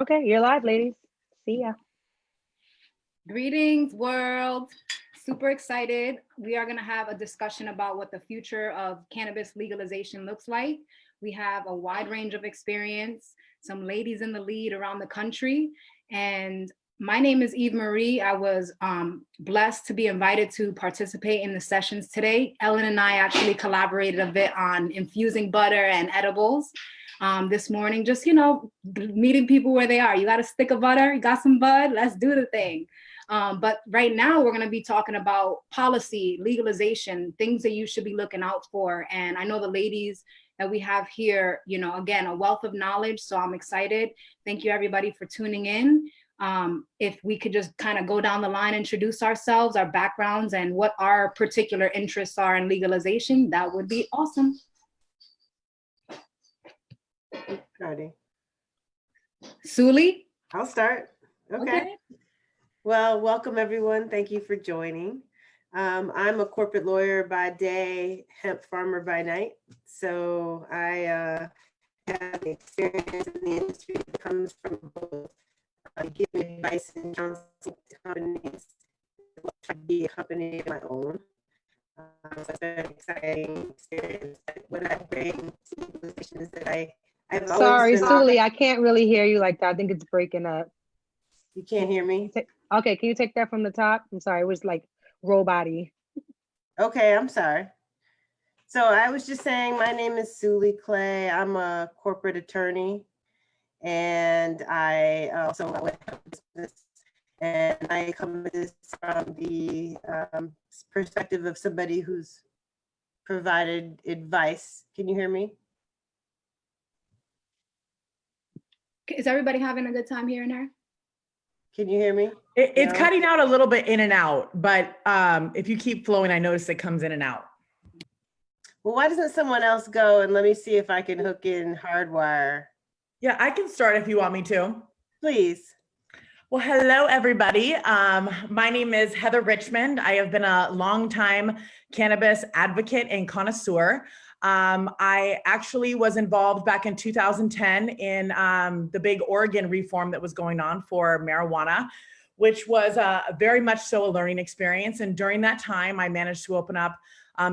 Okay, you're live, ladies. See ya. Greetings, world. Super excited. We are going to have a discussion about what the future of cannabis legalization looks like. We have a wide range of experience, some ladies in the lead around the country. And my name is Eve Marie. I was blessed to be invited to participate in the sessions today. Ellen and I actually collaborated a bit on infusing butter and edibles. This morning, just, meeting people where they are. You got a stick of butter, you got some bud, let's do the thing. But right now we're going to be talking about policy, legalization, things that you should be looking out for. And I know the ladies that we have here, again, a wealth of knowledge. So I'm excited. Thank you everybody for tuning in. If we could just kind of go down the line, introduce ourselves, our backgrounds, and what our particular interests are in legalization, that would be awesome. Ready. Sulee? I'll start. Okay. Well, welcome everyone. Thank you for joining. I'm a corporate lawyer by day, hemp farmer by night. So I have experience in the industry that comes from both giving advice and counsel to companies, try to be a company of my own. So it's been an exciting experience. What I bring to legalization is that I've Sorry, always been. Sulee, I can't really hear you like that. I think it's breaking up. You can't hear me? Okay, can you take that from the top? I'm sorry, it was like robot-y. Okay, I'm sorry. So I was just saying, my name is Sulee Clay. I'm a corporate attorney, and I also business, and I come at this from the perspective of somebody who's provided advice. Can you hear me? Is everybody having a good time here and there? Can you hear me? It's cutting out a little bit in and out, but if you keep flowing, I notice it comes in and out. Well, why doesn't someone else go and let me see if I can hook in hardwire? Yeah, I can start if you want me to. Please. Well, hello, everybody. My name is Heather Richmond. I have been a longtime cannabis advocate and connoisseur. I actually was involved back in 2010 in the big Oregon reform that was going on for marijuana, which was very much so a learning experience. And during that time, I managed to open up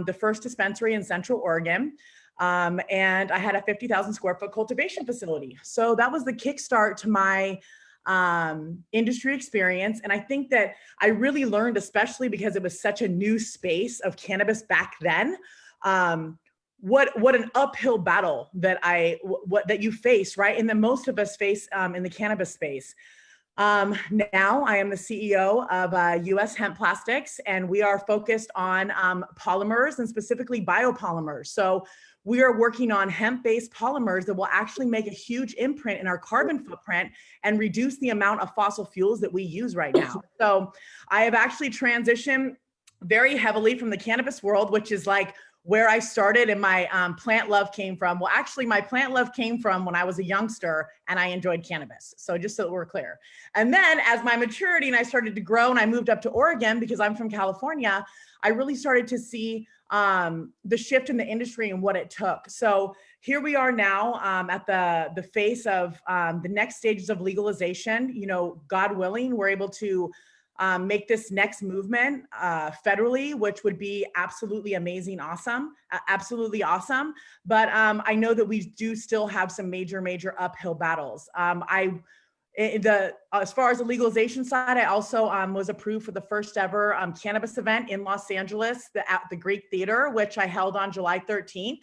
the first dispensary in Central Oregon. And I had a 50,000 square foot cultivation facility. So that was the kickstart to my industry experience. And I think that I really learned, especially because it was such a new space of cannabis back then, what an uphill battle that that you face, right? And that most of us face in the cannabis space. Now I am the CEO of US Hemp Plastics, and we are focused on polymers and specifically biopolymers. So we are working on hemp-based polymers that will actually make a huge imprint in our carbon footprint and reduce the amount of fossil fuels that we use right now. So I have actually transitioned very heavily from the cannabis world, which is like where I started and my plant love came from. Well, actually my plant love came from when I was a youngster and I enjoyed cannabis. So just so that we're clear. And then as my maturity and I started to grow and I moved up to Oregon because I'm from California, I really started to see the shift in the industry and what it took. So here we are now at the face of the next stages of legalization. God willing, we're able to make this next movement federally, which would be absolutely amazing, awesome, absolutely awesome. But I know that we do still have some major uphill battles. As far as the legalization side, I also was approved for the first ever cannabis event in Los Angeles at the Greek Theater, which I held on July 13th,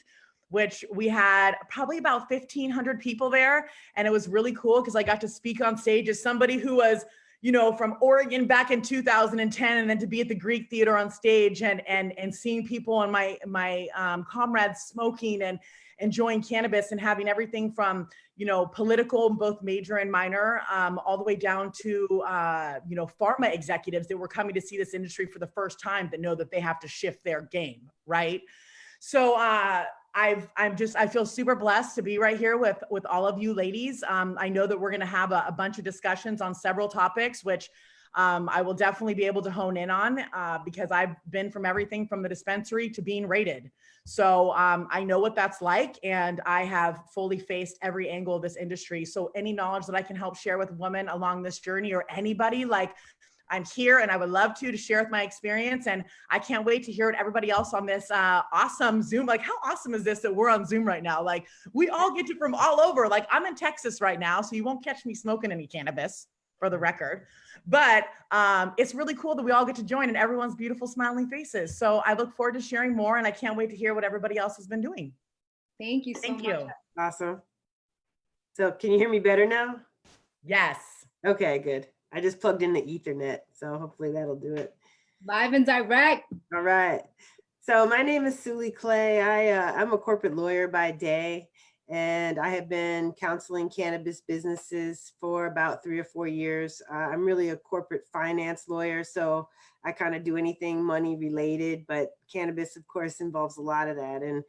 which we had probably about 1,500 people there. And it was really cool because I got to speak on stage as somebody who was from Oregon back in 2010, and then to be at the Greek Theater on stage and seeing people and my comrades smoking and enjoying cannabis and having everything from, political, both major and minor, all the way down to, pharma executives that were coming to see this industry for the first time that know that they have to shift their game, right? So I feel super blessed to be right here with all of you ladies. I know that we're going to have a bunch of discussions on several topics, which I will definitely be able to hone in on because I've been from everything from the dispensary to being rated. So I know what that's like, and I have fully faced every angle of this industry. So any knowledge that I can help share with women along this journey, or anybody, like, I'm here and I would love to share with my experience. And I can't wait to hear what everybody else on this awesome Zoom, like, how awesome is this that we're on Zoom right now? Like, we all get to from all over. Like, I'm in Texas right now, so you won't catch me smoking any cannabis, for the record. But it's really cool that we all get to join and everyone's beautiful smiling faces. So I look forward to sharing more, and I can't wait to hear what everybody else has been doing. Thank you so Thank much. you. Awesome. So can you hear me better now? Yes. Okay, good. I just plugged in the Ethernet, so hopefully that'll do it. Live and direct. All right. So my name is Sulee Clay. I'm a corporate lawyer by day, and I have been counseling cannabis businesses for about 3 or 4 years. I'm really a corporate finance lawyer, so I kind of do anything money related, but cannabis, of course, involves a lot of that. And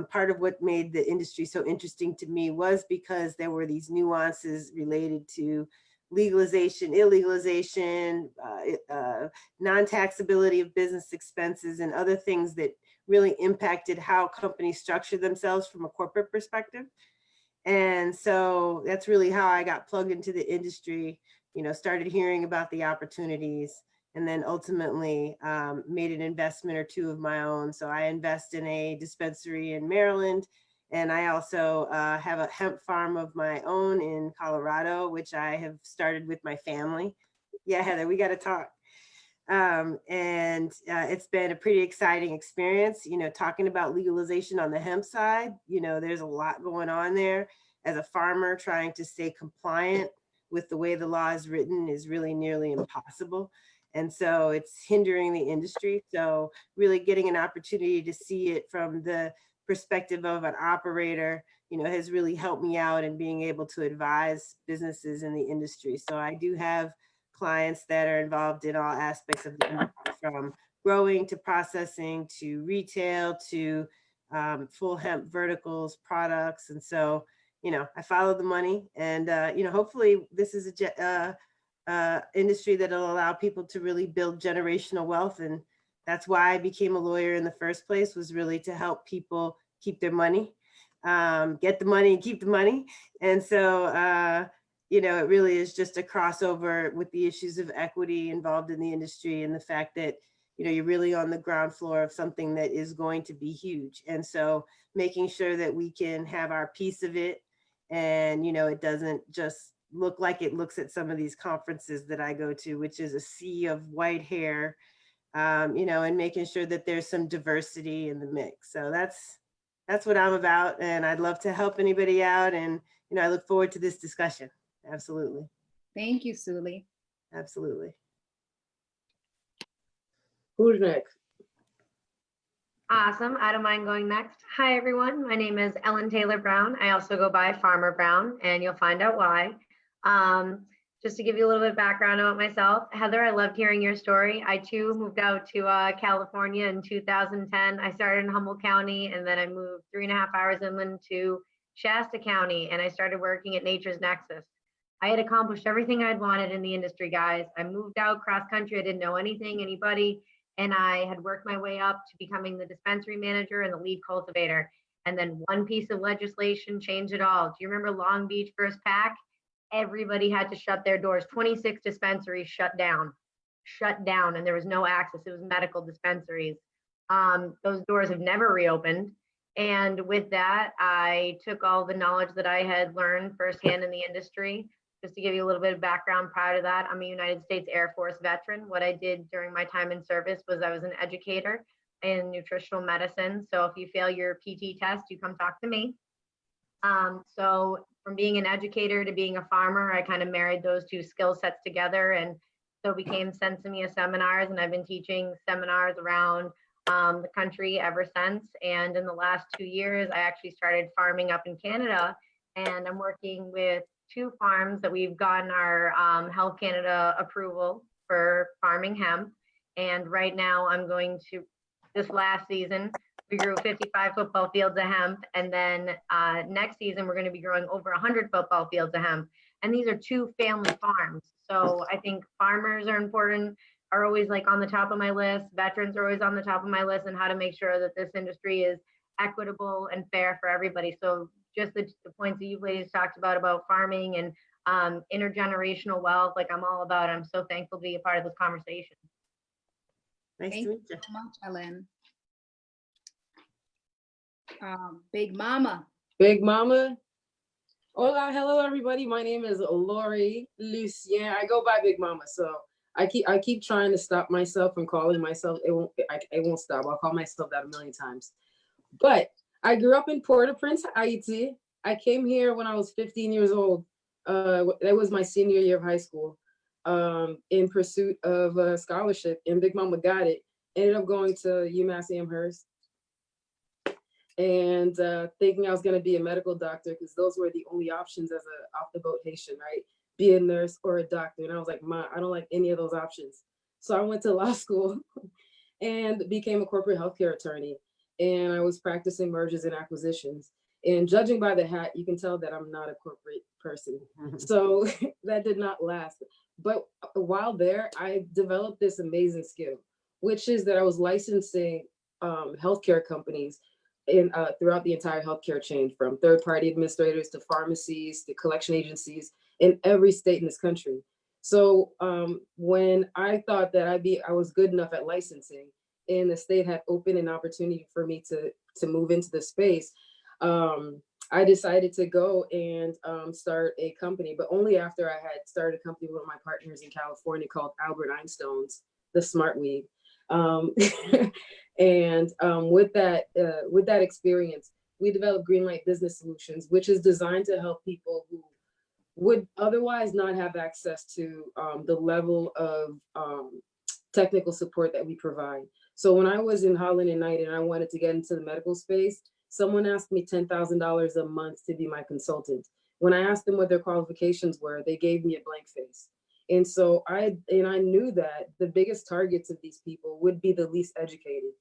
part of what made the industry so interesting to me was because there were these nuances related to legalization, illegalization, non-taxability of business expenses, and other things that really impacted how companies structure themselves from a corporate perspective. And so that's really how I got plugged into the industry, started hearing about the opportunities, and then ultimately made an investment or two of my own. So I invest in a dispensary in Maryland, and I also have a hemp farm of my own in Colorado, which I have started with my family. Yeah, Heather, we got to talk. It's been a pretty exciting experience, talking about legalization on the hemp side. There's a lot going on there. As a farmer, trying to stay compliant with the way the law is written is really nearly impossible. And so it's hindering the industry. So really getting an opportunity to see it from the perspective of an operator, has really helped me out in being able to advise businesses in the industry. So I do have clients that are involved in all aspects of the industry, from growing to processing to retail to full hemp verticals, products. And so, I follow the money, and, hopefully this is a industry that'll allow people to really build generational wealth. And that's why I became a lawyer in the first place, was really to help people keep their money, get the money and keep the money. And so, it really is just a crossover with the issues of equity involved in the industry, and the fact that, you're really on the ground floor of something that is going to be huge. And so making sure that we can have our piece of it, and, it doesn't just look like it looks at some of these conferences that I go to, which is a sea of white hair, and making sure that there's some diversity in the mix. So that's what I'm about. And I'd love to help anybody out. And, I look forward to this discussion. Absolutely. Thank you, Sulee. Absolutely. Who's next? Awesome. I don't mind going next. Hi, everyone. My name is Ellen Taylor Brown. I also go by Farmer Brown, and you'll find out why. Just to give you a little bit of background about myself, Heather, I loved hearing your story. I too moved out to California in 2010. I started in Humboldt County, and then I moved 3.5 hours inland to Shasta County, and I started working at Nature's Nexus. I had accomplished everything I'd wanted in the industry, guys. I moved out cross country. I didn't know anybody, and I had worked my way up to becoming the dispensary manager and the lead cultivator. And then one piece of legislation changed it all. Do you remember Long Beach first pack? Everybody had to shut their doors. 26 dispensaries shut down, and there was no access. It was medical dispensaries. Those doors have never reopened. And with that, I took all the knowledge that I had learned firsthand in the industry. Just to give you a little bit of background prior to that, I'm a United States Air Force veteran. What I did during my time in service was I was an educator in nutritional medicine. So if you fail your PT test, you come talk to me. So from being an educator to being a farmer, I kind of married those two skill sets together, and so became Sensimia seminars, and I've been teaching seminars around the country ever since. And in the last 2 years, I actually started farming up in Canada, and I'm working with 2 farms that we've gotten our Health Canada approval for farming hemp. And right now I'm going to, this last season, We grew 55 football fields of hemp. And then next season, we're going to be growing over 100 football fields of hemp. And these are 2 family farms. So I think farmers are important, are always like on the top of my list. Veterans are always on the top of my list, and how to make sure that this industry is equitable and fair for everybody. So just the points that you ladies talked about farming and intergenerational wealth, like I'm all about it. I'm so thankful to be a part of this conversation. Nice Thank to you meet you. so much, Ellen. Big Mama. Big Mama. Hola, hello everybody. My name is Laury Lucien. I go by Big Mama, so I keep trying to stop myself from calling myself. It won't stop. I'll call myself that a million times. But I grew up in Port-au-Prince, Haiti. I came here when I was 15 years old. That was my senior year of high school, in pursuit of a scholarship, and Big Mama got it. Ended up going to UMass Amherst, and thinking I was going to be a medical doctor, because those were the only options as a off the boat Haitian, right? Be a nurse or a doctor. And I was like, Ma, I don't like any of those options. So I went to law school and became a corporate healthcare attorney. And I was practicing mergers and acquisitions. And judging by the hat, you can tell that I'm not a corporate person. So that did not last. But while there, I developed this amazing skill, which is that I was licensing healthcare companies in throughout the entire healthcare chain, from third-party administrators to pharmacies to collection agencies in every state in this country. So when I thought that I was good enough at licensing, and the state had opened an opportunity for me to move into the space, I decided to go and start a company, but only after I had started a company with my partners in California called Albert Einstein's, the Smart Weed. And with that experience, we developed Greenlight Business Solutions, which is designed to help people who would otherwise not have access to the level of technical support that we provide. So when I was in Holland and Knight and I wanted to get into the medical space, someone asked me $10,000 a month to be my consultant. When I asked them what their qualifications were, they gave me a blank face. And so I knew that the biggest targets of these people would be the least educated.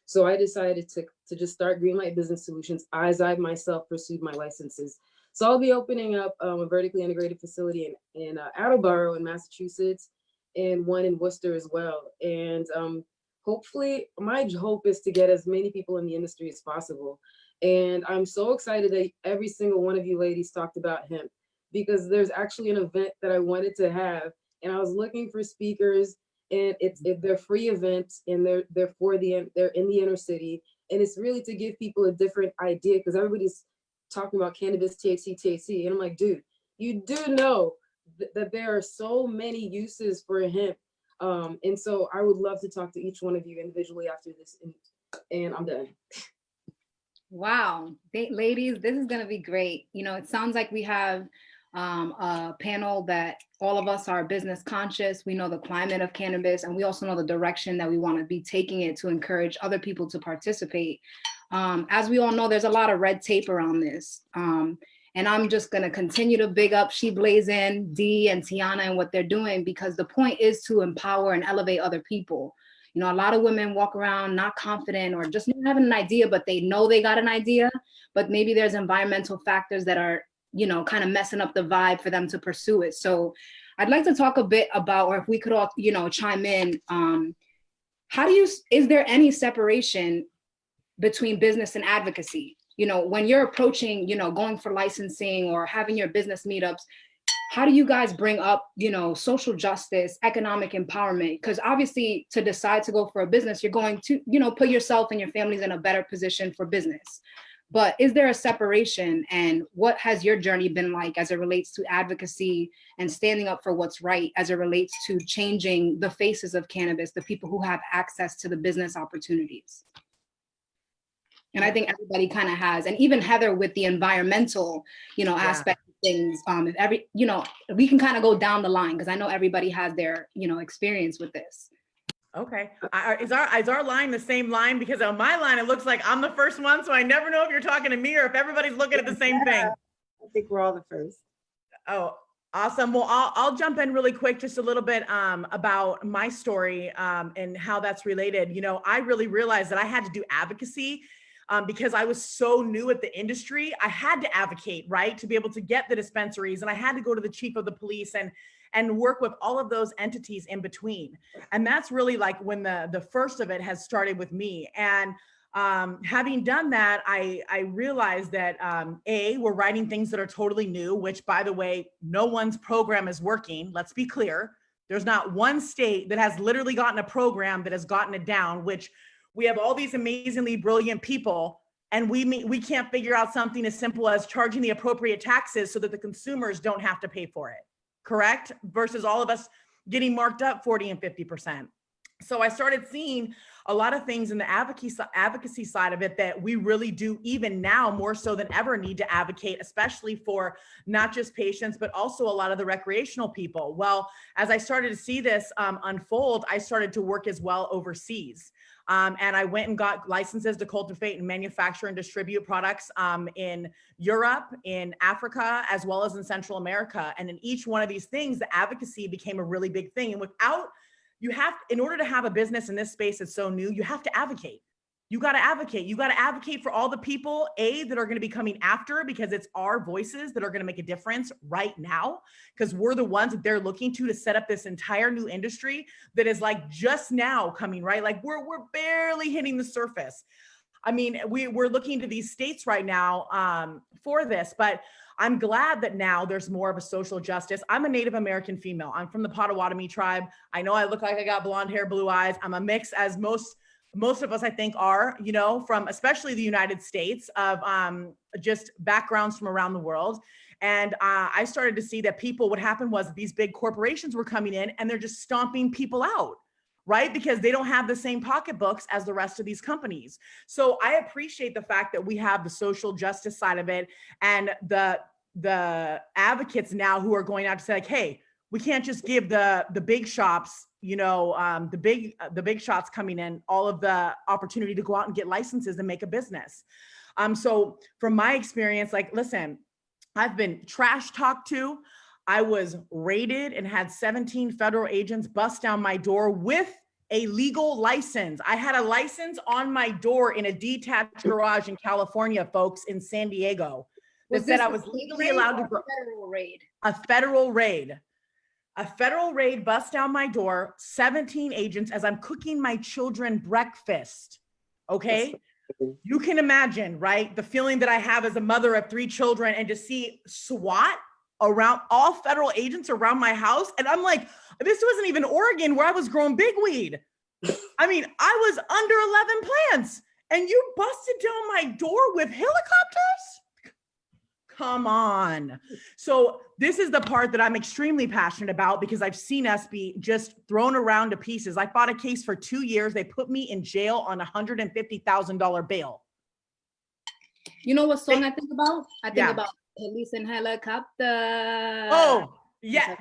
So I decided to just start Greenlight Business Solutions as I myself pursued my licenses. So I'll be opening up a vertically integrated facility in Attleboro in Massachusetts, and one in Worcester as well. And hopefully, my hope is to get as many people in the industry as possible. And I'm so excited that every single one of you ladies talked about hemp, because there's actually an event that I wanted to have, and I was looking for speakers, and they're free events, and they're in the inner city, and it's really to give people a different idea, because everybody's talking about cannabis, THC, and I'm like, dude, you do know that there are so many uses for hemp, and so I would love to talk to each one of you individually after this, and I'm done. Wow, ladies, this is gonna be great. You know, it sounds like we have a panel that all of us are business conscious. We know the climate of cannabis, and we also know the direction that we want to be taking it to encourage other people to participate. As we all know, there's a lot of red tape around this. And I'm just going to continue to big up She Blazin, Dee, and Tiana and what they're doing, because the point is to empower and elevate other people. You know, a lot of women walk around not confident or just not having an idea, but they know they got an idea, but maybe there's environmental factors that are, you know, kind of messing up the vibe for them to pursue it. So I'd like to talk a bit about, or if we could all, you know, chime in, is there any separation between business and advocacy? You know, when you're approaching, you know, going for licensing or having your business meetups, how do you guys bring up, you know, social justice, economic empowerment? Because obviously to decide to go for a business, you're going to, you know, put yourself and your families in a better position for business. But is there a separation, and what has your journey been like as it relates to advocacy and standing up for what's right as it relates to changing the faces of cannabis, the people who have access to the business opportunities? And I think everybody kind of has, and even Heather with the environmental, you know, aspect of things. If you know, we can kind of go down the line, because I know everybody has their, you know, experience with this. Okay. Is our line the same line? Because on my line, it looks like I'm the first one. So I never know if you're talking to me or if everybody's looking at the same thing. I think we're all the first. Oh, awesome. Well, I'll jump in really quick, just a little bit about my story and how that's related. You know, I really realized that I had to do advocacy because I was so new at the industry, I had to advocate, right, to be able to get the dispensaries, and I had to go to the chief of the police and work with all of those entities in between. And that's really like when the first of it has started with me. And having done that, I realized that we're writing things that are totally new, which, by the way, no one's program is working. Let's be clear. There's not one state that has literally gotten a program that has gotten it down, which we have all these amazingly brilliant people, and we can't figure out something as simple as charging the appropriate taxes so that the consumers don't have to pay for it. Correct? Versus all of us getting marked up 40 and 50%. So I started seeing a lot of things in the advocacy side of it that we really do, even now more so than ever, need to advocate, especially for not just patients, but also a lot of the recreational people. Well, as I started to see this unfold, I started to work as well overseas. And I went and got licenses to cultivate and manufacture and distribute products in Europe, in Africa, as well as in Central America. And in each one of these things, the advocacy became a really big thing. And in order to have a business in this space that's so new, you have to advocate. You got to advocate. You got to advocate for all the people, that are going to be coming after, because it's our voices that are going to make a difference right now, because we're the ones that they're looking to set up this entire new industry that is like just now coming, right? Like we're barely hitting the surface. I mean, we're looking to these states right now for this, but I'm glad that now there's more of a social justice. I'm a Native American female. I'm from the Potawatomi tribe. I know I look like I got blonde hair, blue eyes. I'm a mix, as most of us, I think, are, from especially the United States, of just backgrounds from around the world. And I started to see that what happened was these big corporations were coming in and they're just stomping people out, right? Because they don't have the same pocketbooks as the rest of these companies. So I appreciate the fact that we have the social justice side of it, and the advocates now who are going out to say, like, hey, we can't just give the big shops, the big shots coming in, all of the opportunity to go out and get licenses and make a business. So from my experience, like, listen, I've been trash talked to. I was raided and had 17 federal agents bust down my door with a legal license. I had a license on my door in a detached garage in California, folks, in San Diego, that said I was legally allowed to. Federal raid. A federal raid. A federal raid bust down my door, 17 agents, as I'm cooking my children breakfast. Okay? You can imagine, right? The feeling that I have as a mother of 3 children, and to see SWAT around, all federal agents around my house. And I'm like, this wasn't even Oregon where I was growing big weed. I mean, I was under 11 plants, and you busted down my door with helicopters? Come on. So this is the part that I'm extremely passionate about, because I've seen us be just thrown around to pieces. I fought a case for 2 years. They put me in jail on $150,000 bail. You know what song I think about? I think about Police in Helicopter. Oh, yeah.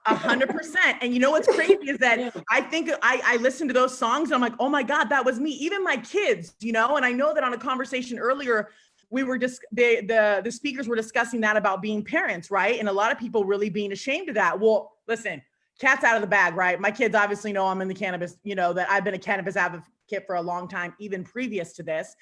100%. And you know what's crazy is that I think I listen to those songs and I'm like, oh my God, that was me. Even my kids, and I know that on a conversation earlier, we were just, the speakers were discussing that about being parents, right? And a lot of people really being ashamed of that. Well, listen, cat's out of the bag, right? My kids obviously know I'm in the cannabis, that I've been a cannabis advocate for a long time, even previous to this.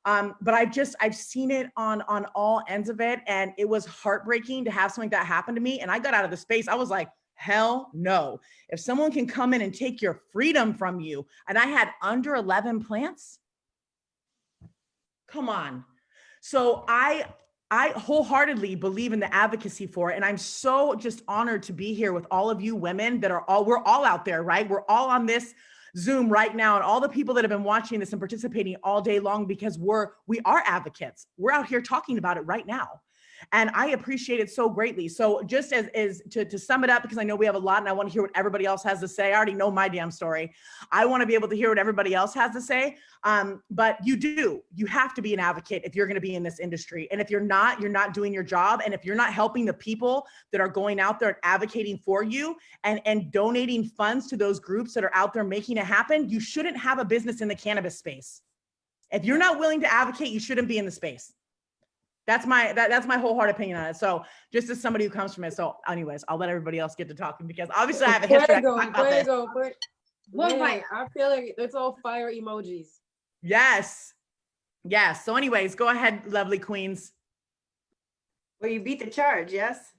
But I've seen it on all ends of it. And it was heartbreaking to have something like that happen to me. And I got out of the space. I was like, hell no. If someone can come in and take your freedom from you, and I had under 11 plants, come on. So I wholeheartedly believe in the advocacy for it. And I'm so just honored to be here with all of you women that we're all out there, right? We're all on this Zoom right now, and all the people that have been watching this and participating all day long, because we are advocates. We're out here talking about it right now. And I appreciate it so greatly. So just as to sum it up, because I know we have a lot and I want to hear what everybody else has to say. I already know my damn story. I want to be able to hear what everybody else has to say. But you have to be an advocate if you're going to be in this industry. And if you're not doing your job. And if you're not helping the people that are going out there and advocating for you and donating funds to those groups that are out there making it happen, you shouldn't have a business in the cannabis space. If you're not willing to advocate, you shouldn't be in the space. That's my wholehearted opinion on it. So just as somebody who comes from it. So anyways, I'll let everybody else get to talking, because obviously I have a history. I feel like it's all fire emojis. Yes. Yes. So anyways, go ahead, lovely queens. Well, you beat the charge, yes?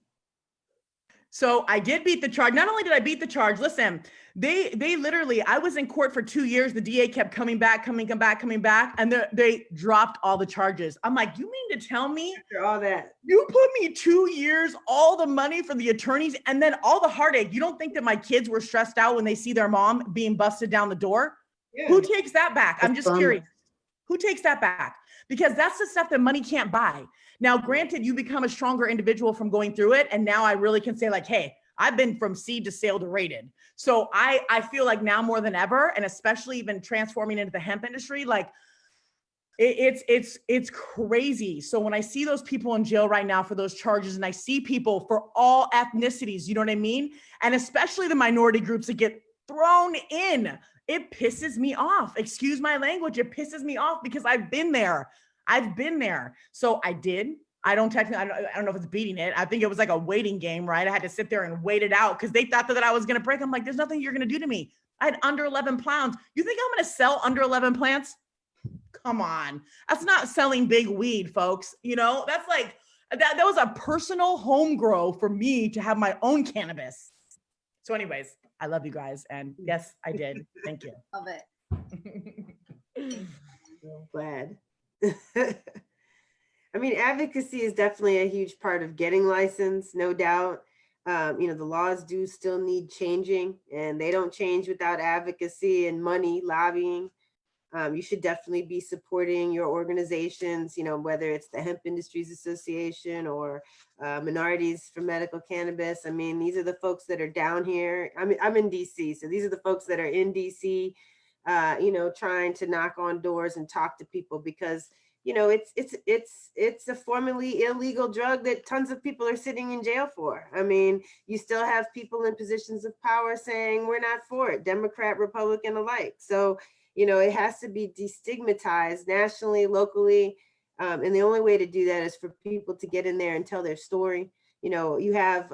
So I did beat the charge. Not only did I beat the charge, listen, they literally, I was in court for 2 years. The DA kept coming back, and they dropped all the charges. I'm like, you mean to tell me After all that. you put me 2 years, all the money for the attorneys, and then all the heartache? You don't think that my kids were stressed out when they see their mom being busted down the door? Yeah. Who takes that back? I'm just bummer. curious. Who takes that back? Because that's the stuff that money can't buy. Now, granted, you become a stronger individual from going through it. And now I really can say like, hey, I've been from seed to sale to rated. So I feel like now more than ever, and especially even transforming into the hemp industry, like it's crazy. So when I see those people in jail right now for those charges, and I see people for all ethnicities, you know what I mean? And especially the minority groups that get thrown in, it pisses me off. Excuse my language. It pisses me off because I've been there. So I did. I don't know if it's beating it. I think it was like a waiting game, right? I had to sit there and wait it out because they thought that I was going to break. I'm like, there's nothing you're going to do to me. I had under 11 pounds. You think I'm going to sell under 11 plants? Come on. That's not selling big weed, folks. You know, that's like, that was a personal home grow for me to have my own cannabis. So anyways, I love you guys. And yes, I did. Thank you. Love it. Glad. I mean, advocacy is definitely a huge part of getting licensed, no doubt. The laws do still need changing, and they don't change without advocacy and money, lobbying. You should definitely be supporting your organizations, whether it's the Hemp Industries Association or Minorities for Medical Cannabis. I mean, these are the folks that are down here. I mean, I'm in DC, so these are the folks that are in DC, trying to knock on doors and talk to people because, it's a formerly illegal drug that tons of people are sitting in jail for. I mean, you still have people in positions of power saying we're not for it, Democrat, Republican alike. So, it has to be destigmatized nationally, locally. And the only way to do that is for people to get in there and tell their story. You have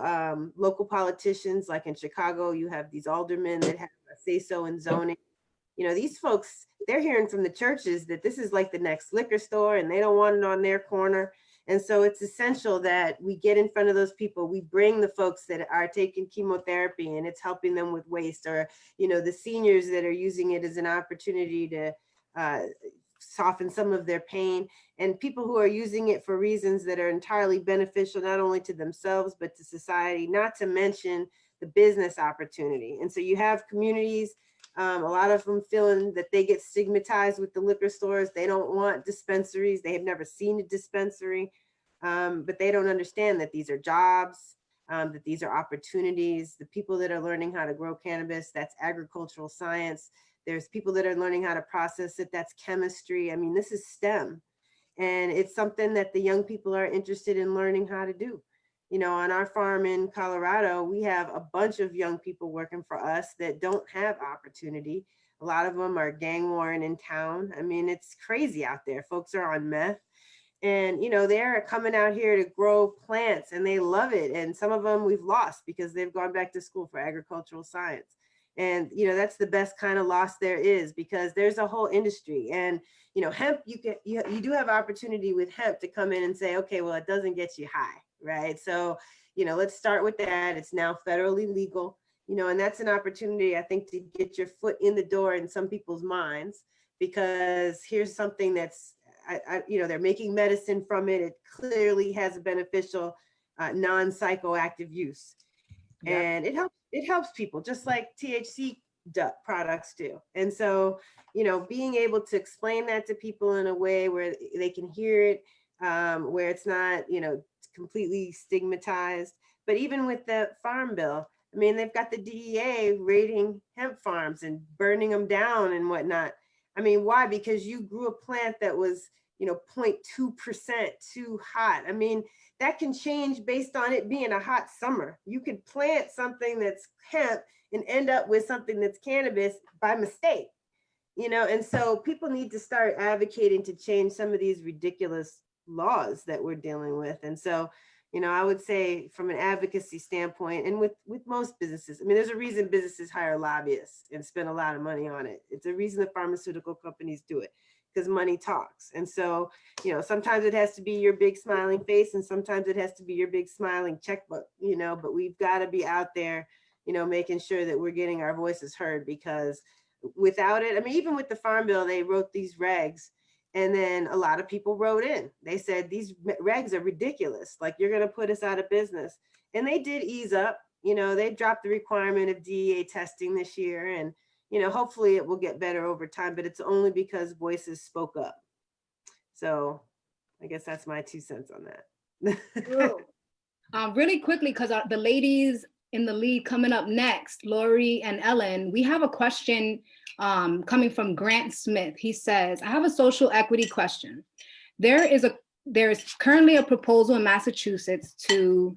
local politicians like in Chicago, you have these aldermen that have a say-so in zoning. These folks, they're hearing from the churches that this is like the next liquor store and they don't want it on their corner. And so it's essential that we get in front of those people. We bring the folks that are taking chemotherapy and it's helping them with waste, or, the seniors that are using it as an opportunity to soften some of their pain, and people who are using it for reasons that are entirely beneficial, not only to themselves, but to society, not to mention the business opportunity. And so you have communities, a lot of them feeling that they get stigmatized with the liquor stores. They don't want dispensaries. They have never seen a dispensary, but they don't understand that these are jobs, that these are opportunities. The people that are learning how to grow cannabis, that's agricultural science. There's people that are learning how to process it, that's chemistry. I mean, this is STEM. And it's something that the young people are interested in learning how to do. On our farm in Colorado, we have a bunch of young people working for us that don't have opportunity. A lot of them are gang warring in town. I mean, it's crazy out there. Folks are on meth and, they're coming out here to grow plants and they love it. And some of them we've lost because they've gone back to school for agricultural science. And, that's the best kind of loss there is, because there's a whole industry. And, hemp, you do have opportunity with hemp to come in and say, okay, well, it doesn't get you high. Right. So, let's start with that. It's now federally legal, and that's an opportunity, I think, to get your foot in the door in some people's minds, because here's something that's, they're making medicine from it. It clearly has a beneficial non-psychoactive use. Yep. And it helps people just like THC products do. And so, being able to explain that to people in a way where they can hear it, where it's not, completely stigmatized. But even with the farm bill, I mean, they've got the DEA raiding hemp farms and burning them down and whatnot. I mean, why? Because you grew a plant that was, 0.2% too hot. I mean, that can change based on it being a hot summer. You could plant something that's hemp and end up with something that's cannabis by mistake, and so people need to start advocating to change some of these ridiculous laws that we're dealing with. And so, I would say from an advocacy standpoint, and with most businesses, I mean, there's a reason businesses hire lobbyists and spend a lot of money on it. It's a reason the pharmaceutical companies do it. because money talks. And so, you know, sometimes it has to be your big smiling face and sometimes it has to be your big smiling checkbook, you know, but we've got to be out there, you know, making sure that we're getting our voices heard, because without it, I mean, even with the Farm Bill, they wrote these regs and then a lot of people wrote in. They said, these regs are ridiculous. Like, you're going to put us out of business. And they did ease up, you know, they dropped the requirement of DEA testing this year. And, you know, hopefully it will get better over time, but it's only because voices spoke up. So I guess that's my 2 cents on that. Really quickly, because the ladies in the lead coming up next, Laury and Ellen, we have a question coming from Grant Smith. He says, I have a social equity question. There is currently a proposal in Massachusetts to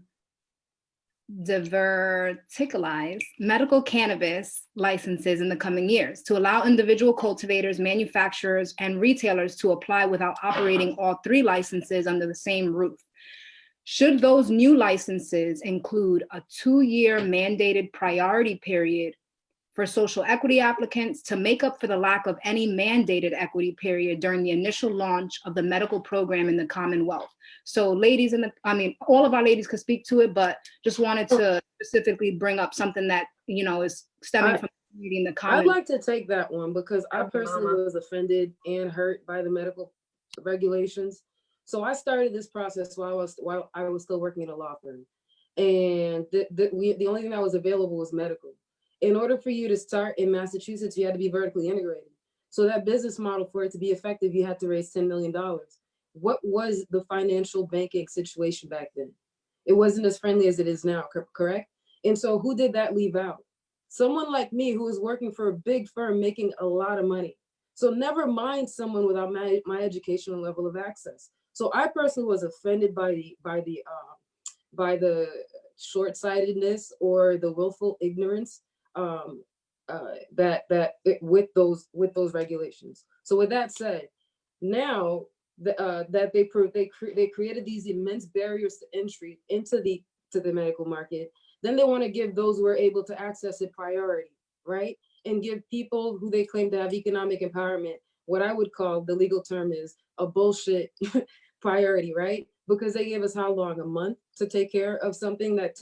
verticalize medical cannabis licenses in the coming years to allow individual cultivators, manufacturers, and retailers to apply without operating all 3 licenses under the same roof. Should those new licenses include a 2-year mandated priority period for social equity applicants to make up for the lack of any mandated equity period during the initial launch of the medical program in the Commonwealth? So ladies all of our ladies could speak to it, but just wanted to specifically bring up something that, you know, is stemming from reading the comments. I'd like to take that one because I personally was offended and hurt by the medical regulations. So I started this process while I was still working in a law firm, and the only thing that was available was medical. In order for you to start in Massachusetts, you had to be vertically integrated. So that business model, for it to be effective, you had to raise $10 million. What was the financial banking situation back then? It wasn't as friendly as it is now, correct? And so who did that leave out? Someone like me who was working for a big firm making a lot of money. So never mind someone without my educational level of access. So I personally was offended by the short-sightedness or the willful ignorance with those regulations. So with that said, now that they created these immense barriers to entry into the medical market, then they want to give those who are able to access it priority, right? And give people who they claim to have economic empowerment, what I would call, the legal term is a bullshit priority, right? Because they gave us how long? A month to take care of something that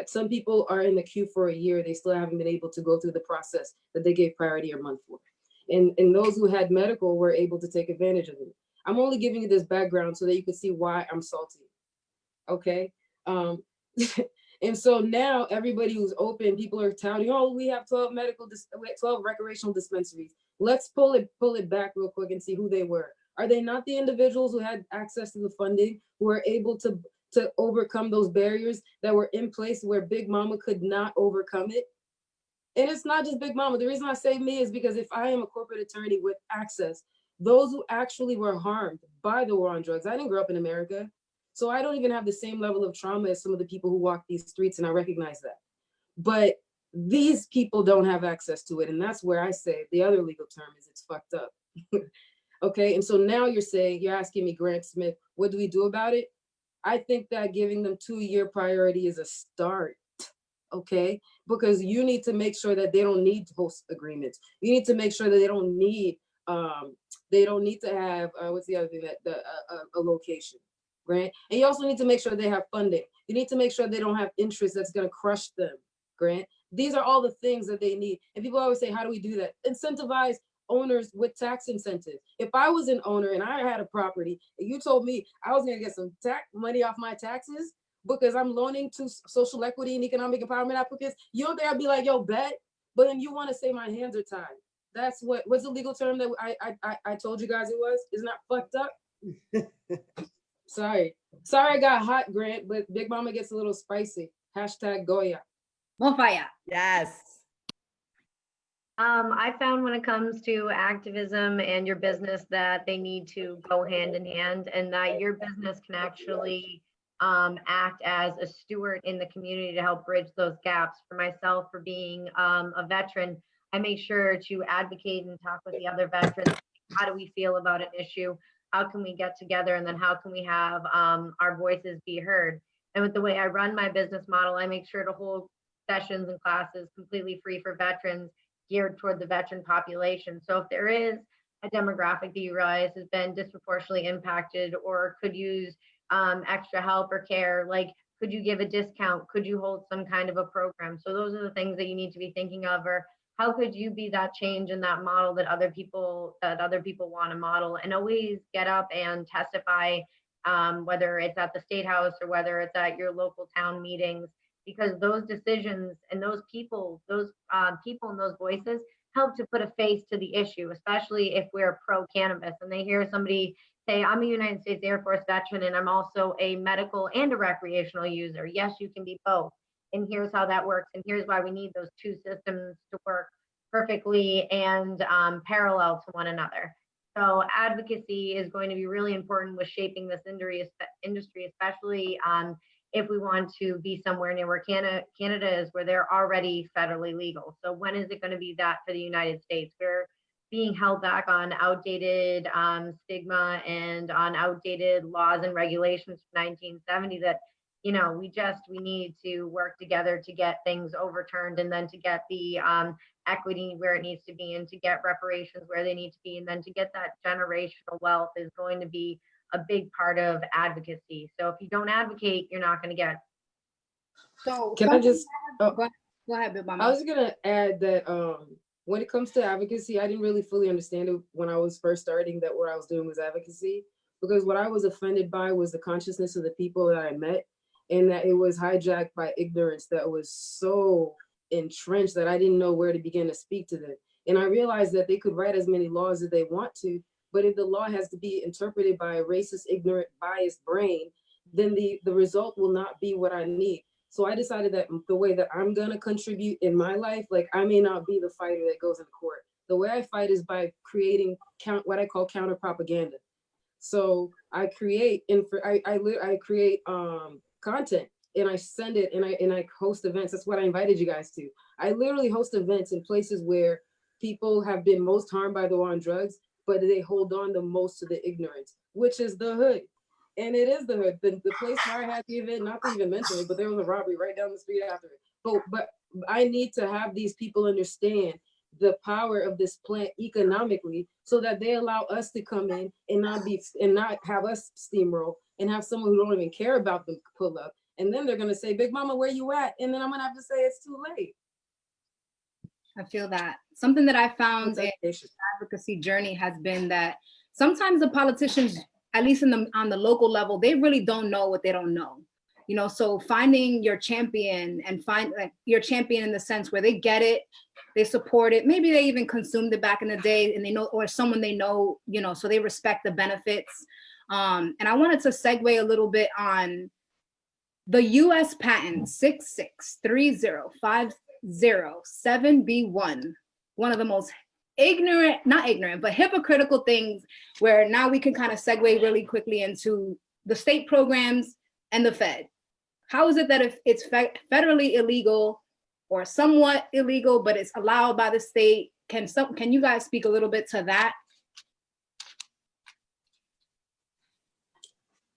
some people are in the queue for a year. They still haven't been able to go through the process that they gave priority a month for. And those who had medical were able to take advantage of it. I'm only giving you this background so that you can see why I'm salty, okay? And so now everybody who's open, people are touting, oh, we have 12 recreational dispensaries. Let's pull it back real quick and see who they were. Are they not the individuals who had access to the funding, who were able to overcome those barriers that were in place where Big Mama could not overcome it? And it's not just Big Mama. The reason I say me is because if I am a corporate attorney with access, those who actually were harmed by the war on drugs, I didn't grow up in America, so I don't even have the same level of trauma as some of the people who walk these streets, and I recognize that. But these people don't have access to it, and that's where I say the other legal term is it's fucked up. Okay, and so now you're asking me, Grant Smith, what do we do about it? I think that giving them 2-year priority is a start, okay? Because you need to make sure that they don't need host agreements. You need to make sure that they don't need to have, what's the other thing, a location, Grant? And you also need to make sure they have funding. You need to make sure they don't have interest that's gonna crush them, Grant. These are all the things that they need. And people always say, how do we do that? Incentivize owners with tax incentives. If I was an owner and I had a property and you told me I was gonna get some tax money off my taxes because I'm loaning to social equity and economic empowerment applicants, you don't think I'd be like, yo, bet? But then you want to say my hands are tied. That's what's the legal term that I told you guys it was? Isn't that fucked up? Sorry I got hot, Grant, but Big Mama gets a little spicy. # Goya. More fire. Yes. I found when it comes to activism and your business that they need to go hand in hand, and that your business can actually act as a steward in the community to help bridge those gaps. For myself, for being a veteran, I make sure to advocate and talk with the other veterans. How do we feel about an issue? How can we get together? And then how can we have our voices be heard? And with the way I run my business model, I make sure to hold sessions and classes completely free for veterans, geared toward the veteran population. So if there is a demographic that you realize has been disproportionately impacted or could use extra help or care? Like, could you give a discount? Could you hold some kind of a program? So those are the things that you need to be thinking of, or how could you be that change in that model that other people want to model? And always get up and testify, whether it's at the State House or whether it's at your local town meetings, because those decisions and those people and those voices help to put a face to the issue, especially if we're pro cannabis and they hear somebody say, I'm a United States Air Force veteran and I'm also a medical and a recreational user. Yes, you can be both. And here's how that works. And here's why we need those two systems to work perfectly and parallel to one another. So advocacy is going to be really important with shaping this industry, especially if we want to be somewhere near where Canada is, where they're already federally legal. So when is it going to be that for the United States? We're being held back on outdated stigma and on outdated laws and regulations from 1970 that, you know, we need to work together to get things overturned, and then to get the equity where it needs to be, and to get reparations where they need to be, and then to get that generational wealth is going to be a big part of advocacy. So if you don't advocate, you're not going to get. So Can I just, go ahead, Big Mama. I was gonna add that when it comes to advocacy, I didn't really fully understand it when I was first starting, that what I was doing was advocacy, because what I was offended by was the consciousness of the people that I met, and that it was hijacked by ignorance that was so entrenched that I didn't know where to begin to speak to them. And I realized that they could write as many laws as they want to, but if the law has to be interpreted by a racist, ignorant, biased brain, then the result will not be what I need. So I decided that the way that I'm gonna contribute in my life, like I may not be the fighter that goes in court. The way I fight is by creating what I call counter propaganda. So I create I create content, and I send it, and I host events. That's what I invited you guys to. I literally host events in places where people have been most harmed by the war on drugs, but they hold on the most to the ignorance, which is the hood. And it is the hood. The place where I had the event, not to even mention it, but there was a robbery right down the street after it. But I need to have these people understand the power of this plant economically, so that they allow us to come in and not have us steamroll, and have someone who don't even care about them pull up. And then they're gonna say, Big Mama, where you at? And then I'm gonna have to say it's too late. I feel that. Something that I found in the advocacy journey has been that sometimes the politicians, at least on the local level, they really don't know what they don't know. You know, so finding your champion, and find like your champion in the sense where they get it, they support it, maybe they even consumed it back in the day, and they know, or someone they know, you know, so they respect the benefits. And I wanted to segue a little bit on the US patent 6630507B1, one of the most not ignorant, but hypocritical things, where now we can kind of segue really quickly into the state programs and the Fed. How is it that if it's federally illegal or somewhat illegal, but it's allowed by the state? Can you guys speak a little bit to that?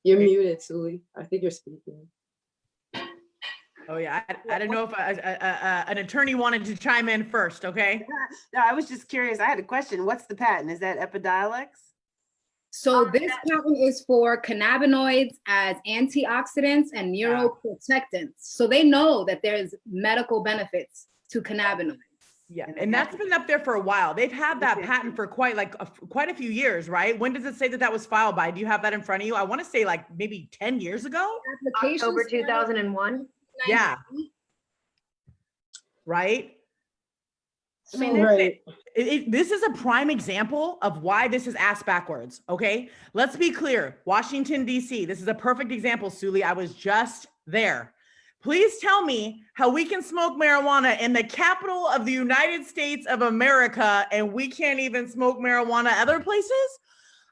You're muted, Sulee. I think you're speaking. Oh yeah, I don't know if an attorney wanted to chime in first, okay? No, I was just curious. I had a question. What's the patent? Is that Epidiolex? So this patent is for cannabinoids as antioxidants and neuroprotectants. So they know that there's medical benefits to cannabinoids. Yeah, and that's been up there for a while. They've had that patent for quite a few years, right? When does it say that that was filed by? Do you have that in front of you? I want to say like maybe 10 years ago. October 2001. Yeah. Right. I mean, Right. this is a prime example of why this is ass backwards. Okay, let's be clear. Washington, D.C. This is a perfect example, Sulee. I was just there. Please tell me how we can smoke marijuana in the capital of the United States of America, and we can't even smoke marijuana other places.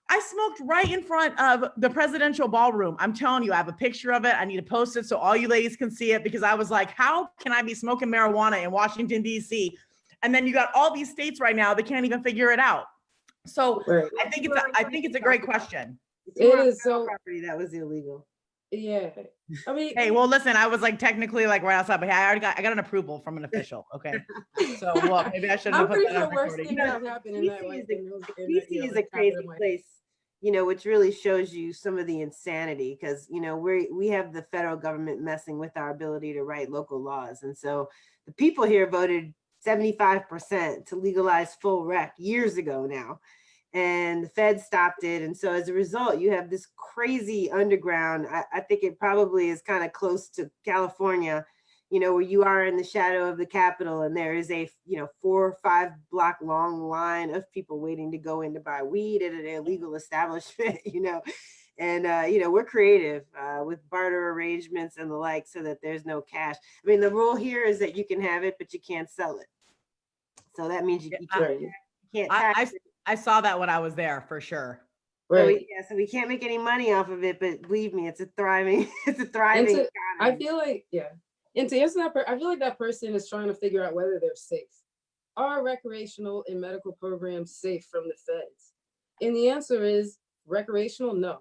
I smoked right in front of the presidential ballroom. I'm telling you, I have a picture of it. I need to post it so all you ladies can see it, because I was like, how can I be smoking marijuana in Washington, D.C.? And then you got all these states right now that can't even figure it out. So Right. I think it's a great question. It is so. Property that was illegal. Yeah. I mean, Hey, well, listen, I was like technically like right outside, but hey, I got an approval from an official. Okay. So well, maybe I shouldn't I'm have put pretty that sure on worse recording. things have happened in that, DC like, is a, in those, in DC that, is a like, crazy capital, like, place, which really shows you some of the insanity because, we have the federal government messing with our ability to write local laws. And so the people here voted 75% to legalize full rec years ago now. And the Fed stopped it. And so as a result, you have this crazy underground. I think it probably is kind of close to California, where you are in the shadow of the Capitol and there is a, 4 or 5 block long line of people waiting to go in to buy weed at an illegal establishment, And, we're creative with barter arrangements and the like so that there's no cash. I mean, the rule here is that you can have it, but you can't sell it. So that means you can't tax it. I saw that when I was there for sure. right. So we can't make any money off of it, but believe me, it's a thriving And economy. I feel like, yeah. And to answer that, I feel like that person is trying to figure out whether they're safe. Are recreational and medical programs safe from the feds? And the answer is recreational, no.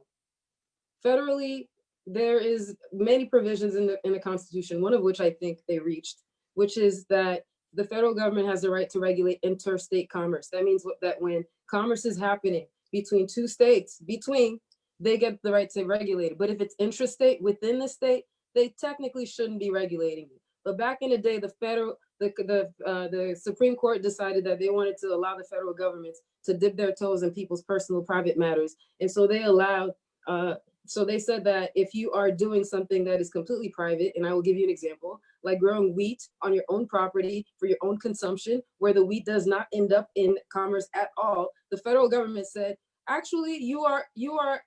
Federally, there is many provisions in the Constitution, one of which I think they reached, which is that the federal government has the right to regulate interstate commerce. That means that when commerce is happening between two states, they get the right to regulate it. But if it's intrastate within the state, they technically shouldn't be regulating it. But back in the day, the Supreme Court decided that they wanted to allow the federal government to dip their toes in people's personal private matters. And so they allowed, so they said that if you are doing something that is completely private, and I will give you an example, like growing wheat on your own property for your own consumption, where the wheat does not end up in commerce at all, the federal government said, actually, you are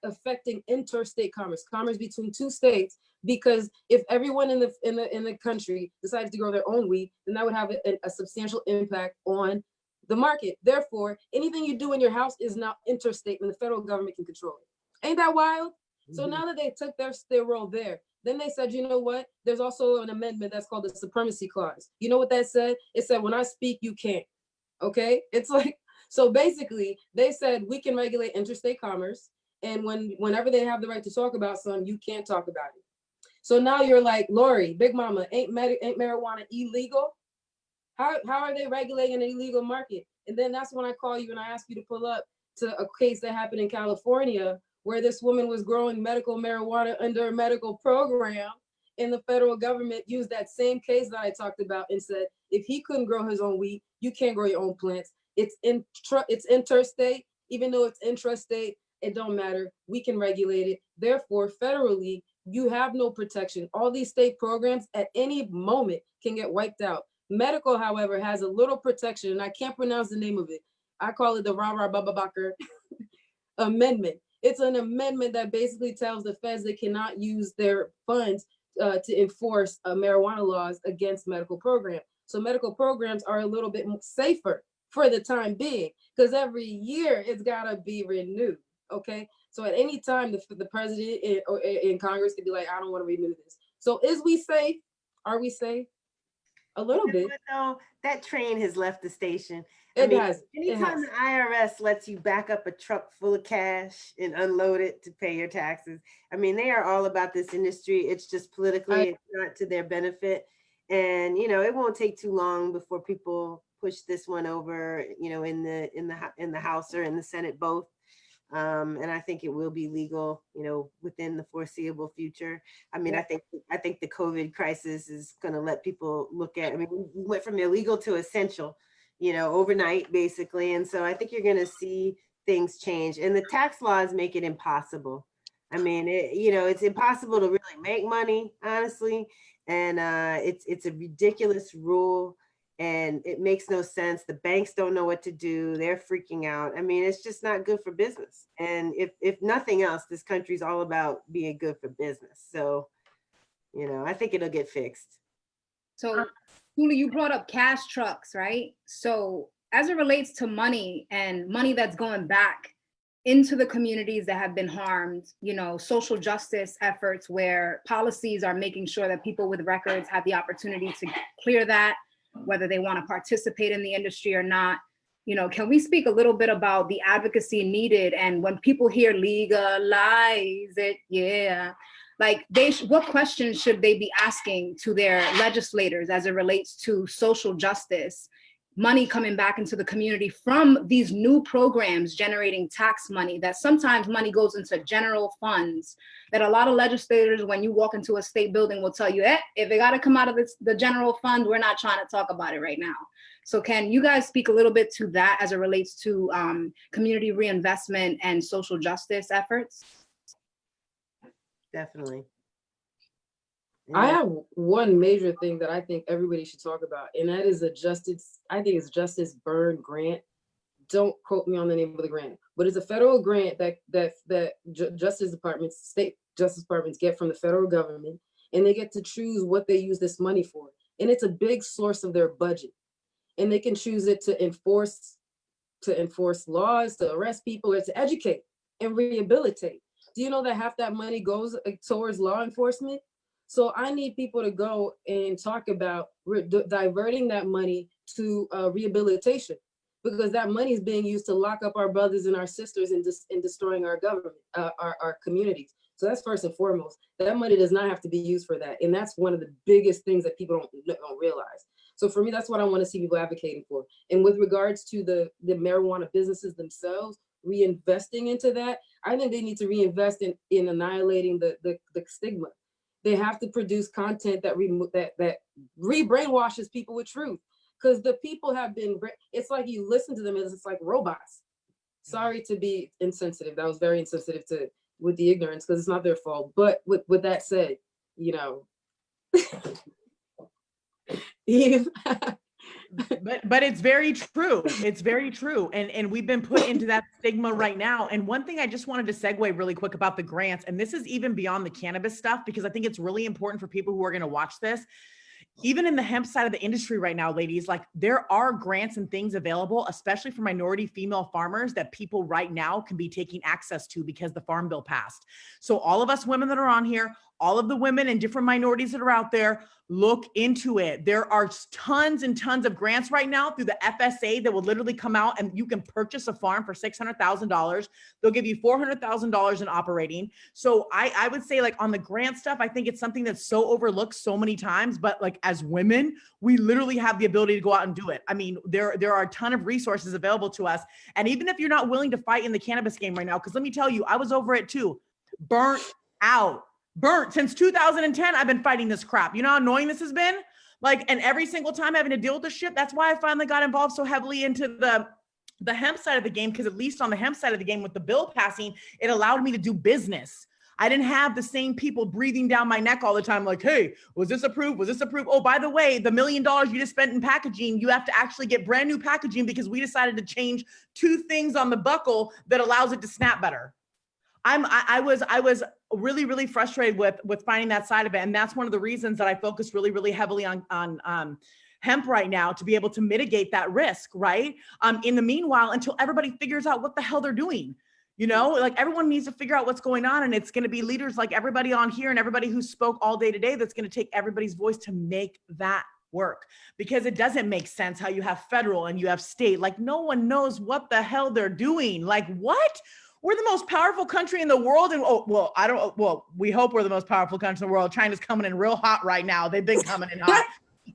affecting interstate commerce between two states, because if everyone in the country decides to grow their own wheat, then that would have a substantial impact on the market. Therefore, anything you do in your house is now interstate, and the federal government can control it. Ain't that wild? So now that they took their role there, then they said, you know what? There's also an amendment that's called the Supremacy Clause. You know what that said? It said, when I speak, you can't. Okay? It's like, so basically, they said we can regulate interstate commerce, and whenever they have the right to talk about something, you can't talk about it. So now you're like, Laury, Big Mama, ain't marijuana illegal? How are they regulating an illegal market? And then that's when I call you and I ask you to pull up to a case that happened in California where this woman was growing medical marijuana under a medical program, and the federal government used that same case that I talked about and said, if he couldn't grow his own wheat, you can't grow your own plants. It's interstate, even though it's intrastate, it don't matter. We can regulate it. Therefore, federally, you have no protection. All these state programs at any moment can get wiped out. Medical, however, has a little protection, and I can't pronounce the name of it. I call it the Rara Baba Baker amendment. It's an amendment that basically tells the feds they cannot use their funds to enforce marijuana laws against medical programs. So medical programs are a little bit safer for the time being, because every year it's gotta be renewed, okay? So at any time, the president in Congress could be like, I don't wanna renew this. So is we safe? Are we safe? A little bit. No, that train has left the station. Anytime the IRS lets you back up a truck full of cash and unload it to pay your taxes, they are all about this industry. It's just politically, it's not to their benefit. And, it won't take too long before people push this one over, in the House or in the Senate, both. And I think it will be legal, within the foreseeable future. I think the COVID crisis is going to let people look at, we went from illegal to essential, overnight, basically. And so I think you're going to see things change, and the tax laws make it impossible. It's impossible to really make money, honestly. And it's a ridiculous rule. And it makes no sense. The banks don't know what to do. They're freaking out. It's just not good for business. And if nothing else, this country's all about being good for business. So, I think it'll get fixed. So, Sulee, you brought up cash trucks, right? So as it relates to money and money that's going back into the communities that have been harmed, social justice efforts where policies are making sure that people with records have the opportunity to clear that, whether they want to participate in the industry or not. Can we speak a little bit about the advocacy needed? And when people hear legalize it, Like what questions should they be asking to their legislators as it relates to social justice, money coming back into the community from these new programs generating tax money, that sometimes money goes into general funds, that a lot of legislators, when you walk into a state building, will tell you, if it got to come out of the general fund, we're not trying to talk about it right now. So can you guys speak a little bit to that as it relates to community reinvestment and social justice efforts? Definitely. I have one major thing that I think everybody should talk about, and that is I think it's Justice Byrne grant. Don't quote me on the name of the grant, but it's a federal grant that Justice Departments, state Justice Departments get from the federal government, and they get to choose what they use this money for. And it's a big source of their budget. And they can choose it to enforce laws, to arrest people, or to educate and rehabilitate. Do you know that half that money goes towards law enforcement? So I need people to go and talk about diverting that money to rehabilitation, because that money is being used to lock up our brothers and our sisters and destroying our government, our communities. So that's first and foremost. That money does not have to be used for that. And that's one of the biggest things that people don't realize. So for me, that's what I want to see people advocating for. And with regards to the marijuana businesses themselves, reinvesting into that, I think they need to reinvest in annihilating the stigma. They have to produce content that re-brainwashes people with truth. Because the people have been, it's like you listen to them, it's like robots. Sorry to be insensitive. That was very insensitive with the ignorance, because it's not their fault. But with that said, you know, Eve. But it's very true. It's very true. And we've been put into that stigma right now. And one thing I just wanted to segue really quick about the grants, and this is even beyond the cannabis stuff, because I think it's really important for people who are going to watch this. Even in the hemp side of the industry right now, ladies, like there are grants and things available, especially for minority female farmers, that people right now can be taking access to because the Farm Bill passed. So all of us women that are on here, all of the women and different minorities that are out there, look into it. There are tons and tons of grants right now through the FSA that will literally come out and you can purchase a farm for $600,000. They'll give you $400,000 in operating. So I would say, like, on the grant stuff, I think it's something that's so overlooked so many times, but like as women, we literally have the ability to go out and do it. I mean, there are a ton of resources available to us. And even if you're not willing to fight in the cannabis game right now, because let me tell you, I was over it too, burnt since 2010. I've been fighting this crap. You know how annoying this has been? Like, and every single time having to deal with this shit. That's why I finally got involved so heavily into the hemp side of the game, because at least on the hemp side of the game with the bill passing, it allowed me to do business. I didn't have the same people breathing down my neck all the time, like, hey, was this approved? Was this approved? Oh, by the way, the $1 million you just spent in packaging, you have to actually get brand new packaging because we decided to change 2 things on the buckle that allows it to snap better. I was really, really frustrated with finding that side of it. And that's one of the reasons that I focus really, really heavily on hemp right now, to be able to mitigate that risk, right? In the meanwhile, until everybody figures out what the hell they're doing. You know, like everyone needs to figure out what's going on, and it's going to be leaders like everybody on here and everybody who spoke all day today that's going to take everybody's voice to make that work, because it doesn't make sense how you have federal and you have state. Like, no one knows what the hell they're doing. Like, what? We're the most powerful country in the world. And we hope we're the most powerful country in the world. China's coming in real hot right now. They've been coming in hot.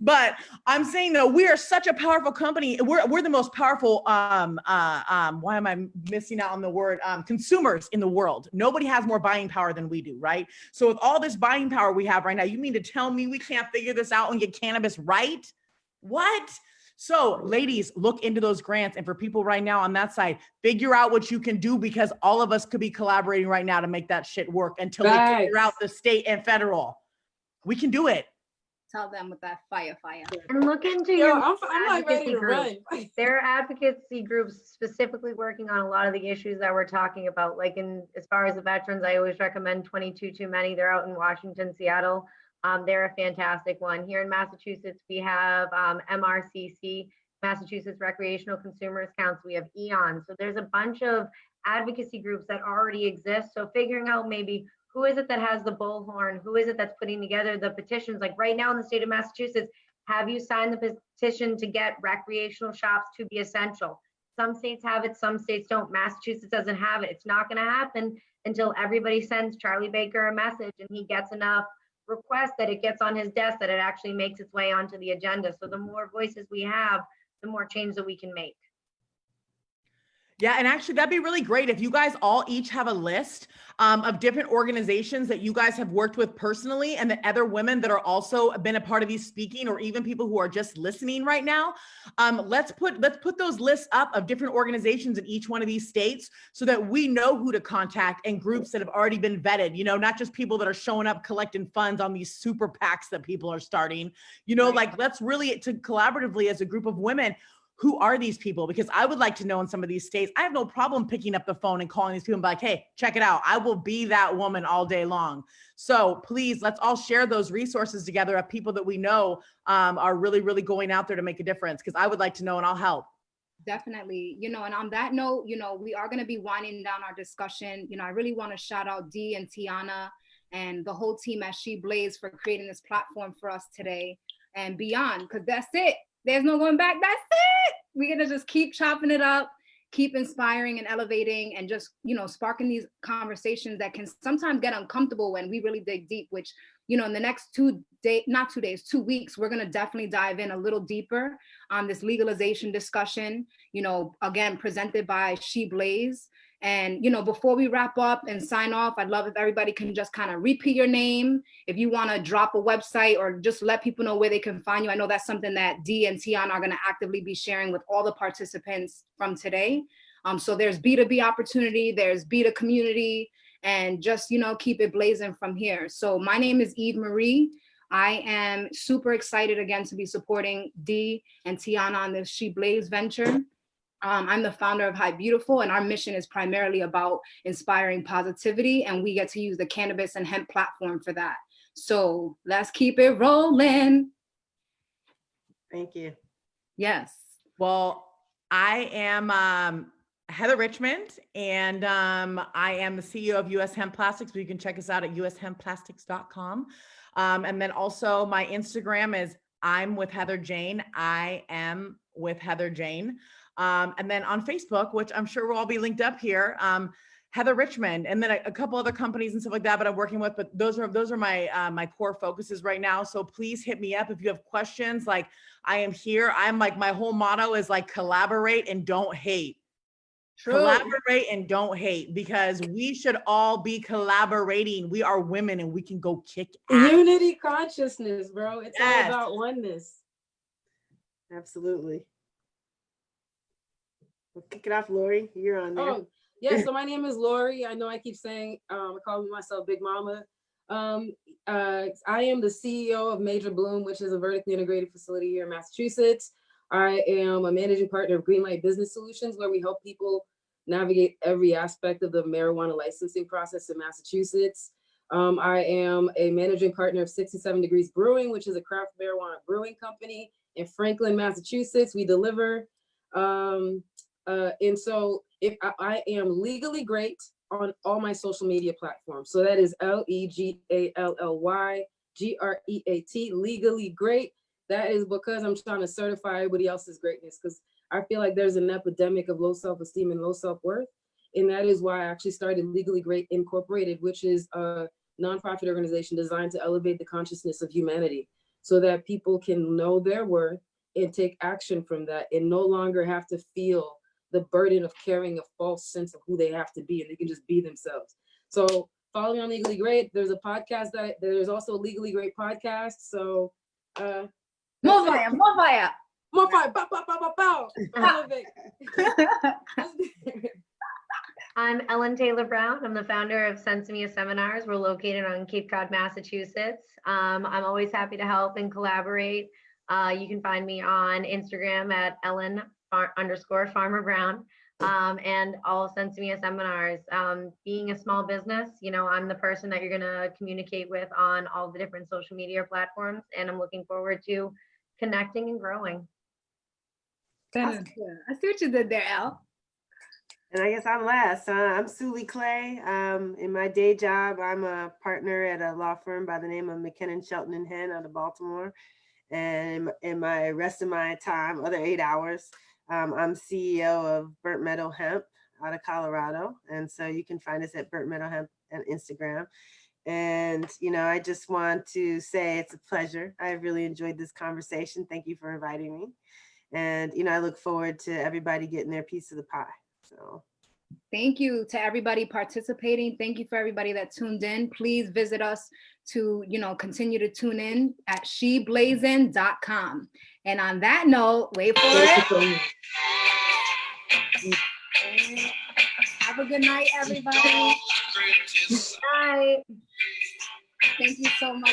But I'm saying, though, we are such a powerful company. We're the most powerful, why am I missing out on the word, consumers in the world. Nobody has more buying power than we do, right? So with all this buying power we have right now, you mean to tell me we can't figure this out and get cannabis right? What? So ladies, look into those grants. And for people right now on that side, figure out what you can do, because all of us could be collaborating right now to make that shit work until they figure out the state and federal. We can do it. Tell them with that fire. And look into Yo, your I'm like ready advocacy to groups. run. There are advocacy groups specifically working on a lot of the issues that we're talking about. Like, as far as the veterans, I always recommend 22 Too Many. They're out in Washington, Seattle. They're a fantastic one. Here in Massachusetts, we have MRCC, Massachusetts Recreational Consumers Council. We have EON. So there's a bunch of advocacy groups that already exist. So figuring out maybe who is it that has the bullhorn? Who is it that's putting together the petitions? Like right now in the state of Massachusetts, have you signed the petition to get recreational shops to be essential? Some states have it, some states don't. Massachusetts doesn't have it. It's not going to happen until everybody sends Charlie Baker a message and he gets enough requests that it gets on his desk, that it actually makes its way onto the agenda. So the more voices we have, the more change that we can make. Yeah, and actually that'd be really great if you guys all each have a list of different organizations that you guys have worked with personally, and the other women that are also been a part of these speaking, or even people who are just listening right now. Let's put those lists up of different organizations in each one of these states so that we know who to contact, and groups that have already been vetted, you know, not just people that are showing up collecting funds on these super PACs that people are starting, you know, like let's really to collaboratively as a group of women. Who are these people? Because I would like to know in some of these states. I have no problem picking up the phone and calling these people and be like, hey, check it out. I will be that woman all day long. So please, let's all share those resources together of people that we know are really, really going out there to make a difference. Because I would like to know, and I'll help. Definitely, you know, and on that note, you know, we are going to be winding down our discussion. You know, I really want to shout out Dee and Tiana and the whole team at She Blaze for creating this platform for us today and beyond, because that's it. There's no going back. That's it. We're going to just keep chopping it up, keep inspiring and elevating, and just, you know, sparking these conversations that can sometimes get uncomfortable when we really dig deep, which, you know, in the next 2 weeks, we're going to definitely dive in a little deeper on this legalization discussion, you know, again, presented by She Blaze. And, you know, before we wrap up and sign off, I'd love if everybody can just kind of repeat your name. If you want to drop a website or just let people know where they can find you. I know that's something that Dee and Tiana are going to actively be sharing with all the participants from today. So there's B2B opportunity, there's B2 community, and just, you know, keep it blazing from here. So my name is Eve Marie. I am super excited again to be supporting Dee and Tiana on this She Blaze venture. I'm the founder of High Beautiful, and our mission is primarily about inspiring positivity, and we get to use the cannabis and hemp platform for that. So let's keep it rolling. Thank you. Yes. Well, I am Heather Richmond, and I am the CEO of US Hemp Plastics, but you can check us out at ushempplastics.com. And then also my Instagram is I'm with Heather Jane. I am with Heather Jane. And then on Facebook, which I'm sure will all be linked up here, Heather Richmond, and then a couple other companies and stuff like that, but I'm working with, but those are my, my core focuses right now. So please hit me up if you have questions. Like I am here. I'm like, my whole motto is like collaborate and don't hate. True. Collaborate and don't hate, because we should all be collaborating. We are women and we can go kick ass. Unity consciousness, bro. It's all about oneness. Absolutely. We'll kick it off, Laury. You're on there. Oh, yeah. So my name is Laury. I know I keep saying, I call myself Big Mama. I am the CEO of Major Bloom, which is a vertically integrated facility here in Massachusetts. I am a managing partner of Greenlight Business Solutions, where we help people navigate every aspect of the marijuana licensing process in Massachusetts. I am a managing partner of 67 Degrees Brewing, which is a craft marijuana brewing company in Franklin, Massachusetts. We deliver. And so if I am legally great on all my social media platforms. So that is LEGALLYGREAT, legally great. That is because I'm trying to certify everybody else's greatness, because I feel like there's an epidemic of low self-esteem and low self-worth. And that is why I actually started Legally Great Incorporated, which is a nonprofit organization designed to elevate the consciousness of humanity so that people can know their worth and take action from that and no longer have to feel the burden of carrying a false sense of who they have to be, and they can just be themselves. So follow me on Legally Great. There's a podcast there's also a Legally Great podcast. So More fire. More fire. Bow, bow, bow, bow, bow. I'm Ellen Taylor Brown. I'm the founder of Sensimia Seminars. We're located on Cape Cod, Massachusetts. I'm always happy to help and collaborate. You can find me on Instagram at Ellen_Farmer Brown, and all Sensimia Seminars. Being a small business, you know, I'm the person that you're going to communicate with on all the different social media platforms, and I'm looking forward to connecting and growing. I see what you did there, Elle. And I guess I'm last. I'm Sulee Clay. In my day job, I'm a partner at a law firm by the name of McKinnon, Shelton and Henn out of Baltimore. And in my rest of my time, other 8 hours, I'm CEO of Burnt Meadow Hemp. out of Colorado. And so you can find us at Burnt Meadow Hemp on Instagram. And, you know, I just want to say it's a pleasure. I really enjoyed this conversation. Thank you for inviting me. And, you know, I look forward to everybody getting their piece of the pie. So. Thank you to everybody participating. Thank you for everybody that tuned in. Please visit us to, you know, continue to tune in at sheblazin.com. And on that note, wait for it. Have a good night, everybody. Bye. Thank you so much.